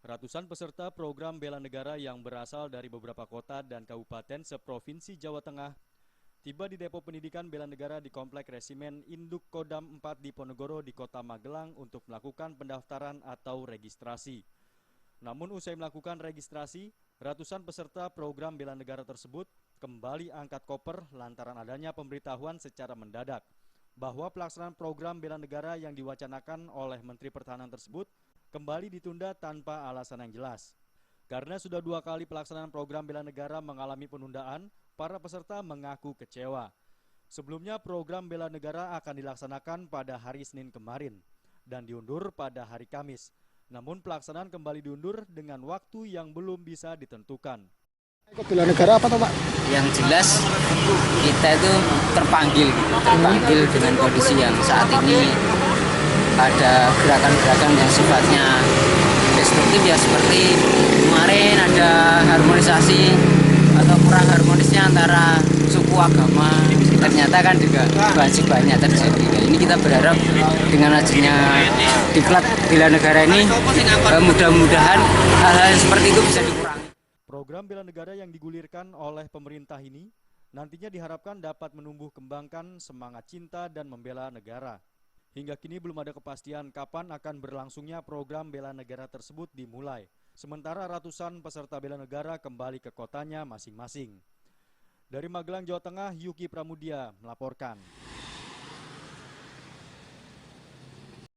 Ratusan peserta program bela negara yang berasal dari beberapa kota dan kabupaten seprovinsi Jawa Tengah tiba di Depo Pendidikan Bela Negara di Komplek Resimen Induk Kodam 4 di Ponorogo di Kota Magelang untuk melakukan pendaftaran atau registrasi. Namun usai melakukan registrasi, ratusan peserta program bela negara tersebut kembali angkat koper lantaran adanya pemberitahuan secara mendadak bahwa pelaksanaan program bela negara yang diwacanakan oleh Menteri Pertahanan tersebut kembali ditunda tanpa alasan yang jelas. Karena sudah 2 kali pelaksanaan program bela negara mengalami penundaan, para peserta mengaku kecewa. Sebelumnya program bela negara akan dilaksanakan pada hari Senin kemarin dan diundur pada hari Kamis. Namun pelaksanaan kembali diundur dengan waktu yang belum bisa ditentukan. Ikut bela negara apa toh Pak? Yang jelas kita itu terpanggil dengan kondisi yang saat ini ada gerakan-gerakan yang sifatnya destruktif ya, seperti kemarin ada harmonisasi atau kurang harmonisnya antara suku agama, ternyata kan juga masih banyak terjadi. Nah, ini kita berharap dengan adanya diklat bela negara ini mudah-mudahan hal-hal seperti itu bisa dikurangi. Program bela negara yang digulirkan oleh pemerintah ini nantinya diharapkan dapat menumbuh kembangkan semangat cinta dan membela negara. Hingga kini belum ada kepastian kapan akan berlangsungnya program bela negara tersebut dimulai. Sementara ratusan peserta bela negara kembali ke kotanya masing-masing. Dari Magelang, Jawa Tengah, Yuki Pramudia melaporkan.